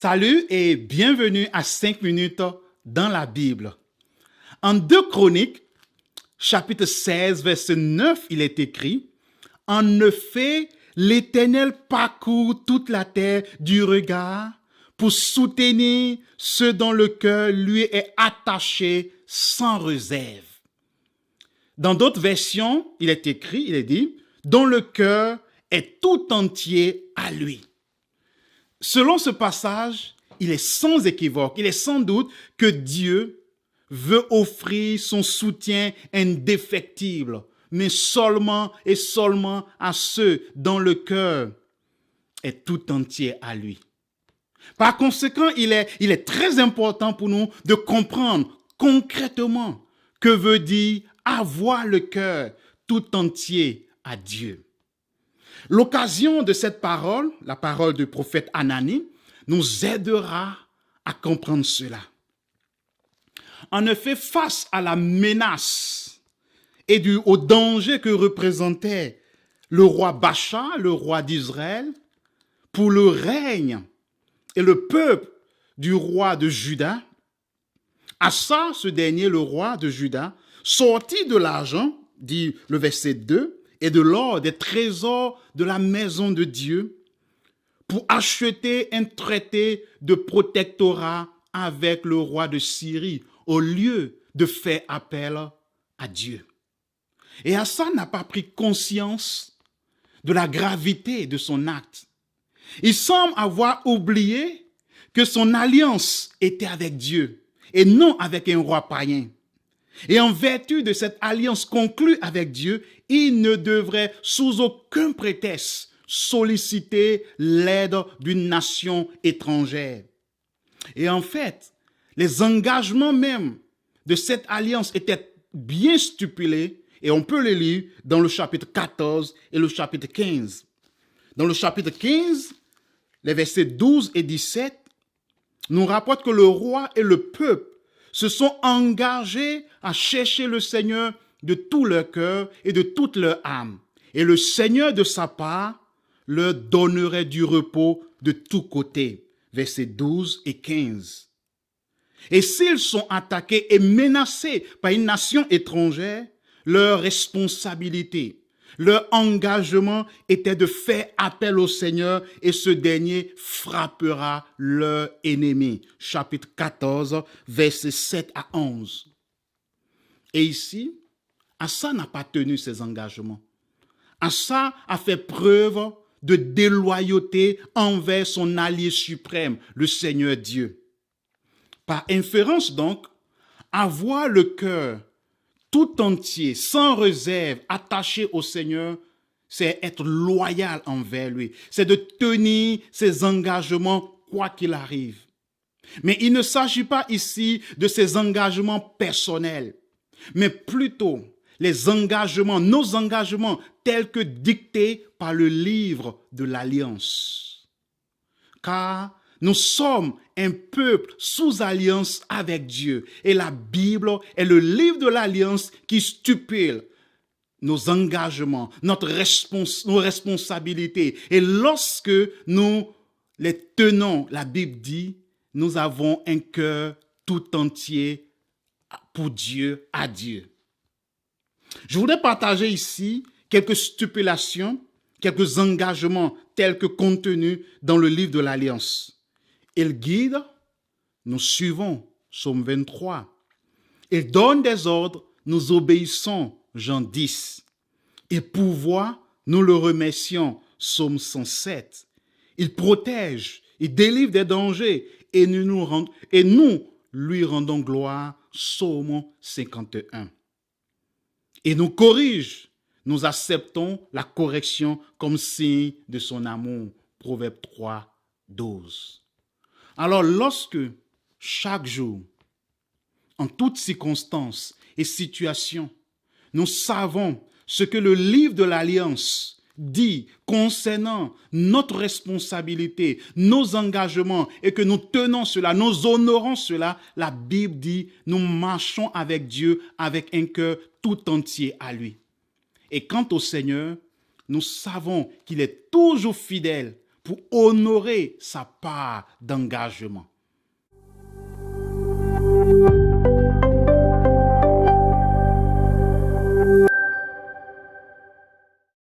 Salut et bienvenue à 5 minutes dans la Bible. En 2 Chroniques, chapitre 16, verset 9, il est écrit « En effet, l'Éternel parcourt toute la terre du regard pour soutenir ceux dont le cœur lui est attaché sans réserve. » Dans d'autres versions, il est écrit, il est dit « dont le cœur est tout entier à lui ». Selon ce passage, il est sans équivoque, il est sans doute que Dieu veut offrir son soutien indéfectible, mais seulement et seulement à ceux dont le cœur est tout entier à lui. Par conséquent, il est très important pour nous de comprendre concrètement que veut dire avoir le cœur tout entier à Dieu. L'occasion de cette parole, la parole du prophète Anani, nous aidera à comprendre cela. En effet, face à la menace et au danger que représentait le roi Bacha, le roi d'Israël, pour le règne et le peuple du roi de Juda, Asa, ce dernier, le roi de Juda, sortit de l'argent, dit le verset 2, et de l'or, des trésors de la maison de Dieu, pour acheter un traité de protectorat avec le roi de Syrie, au lieu de faire appel à Dieu. Et Asa n'a pas pris conscience de la gravité de son acte. Il semble avoir oublié que son alliance était avec Dieu et non avec un roi païen. Et en vertu de cette alliance conclue avec Dieu, il ne devrait sous aucun prétexte solliciter l'aide d'une nation étrangère. Et en fait, les engagements même de cette alliance étaient bien stipulés et on peut les lire dans le chapitre 14 et le chapitre 15. Dans le chapitre 15, les versets 12 et 17 nous rapportent que le roi et le peuple se sont engagés à chercher le Seigneur de tout leur cœur et de toute leur âme. Et le Seigneur, de sa part, leur donnerait du repos de tous côtés. Versets 12 et 15. Et s'ils sont attaqués et menacés par une nation étrangère, leur responsabilité, leur engagement était de faire appel au Seigneur et ce dernier frappera leur ennemi. Chapitre 14, versets 7 à 11. Et ici, Asa n'a pas tenu ses engagements. Asa a fait preuve de déloyauté envers son allié suprême, le Seigneur Dieu. Par inférence donc, avoir le cœur tout entier, sans réserve, attaché au Seigneur, c'est être loyal envers lui. C'est de tenir ses engagements quoi qu'il arrive. Mais il ne s'agit pas ici de ses engagements personnels, mais plutôt les engagements, nos engagements tels que dictés par le livre de l'Alliance. Car nous sommes un peuple sous alliance avec Dieu. Et la Bible est le livre de l'Alliance qui stipule nos engagements, nos responsabilités. Et lorsque nous les tenons, la Bible dit, nous avons un cœur tout entier pour Dieu, à Dieu. Je voudrais partager ici quelques stipulations, quelques engagements tels que contenus dans le livre de l'Alliance. Il guide, nous suivons, Psaume 23. Il donne des ordres, nous obéissons, Jean 10. Il pourvoit, nous le remercions, Psaume 107. Il protège, il délivre des dangers et nous lui rendons gloire, Psaume 51. Et nous corrige, nous acceptons la correction comme signe de son amour, Proverbe 3, 12. Alors lorsque chaque jour, en toutes circonstances et situations, nous savons ce que le livre de l'Alliance dit concernant notre responsabilité, nos engagements et que nous tenons cela, nous honorons cela, la Bible dit nous marchons avec Dieu avec un cœur tout entier à lui. Et quant au Seigneur, nous savons qu'il est toujours fidèle pour honorer sa part d'engagement.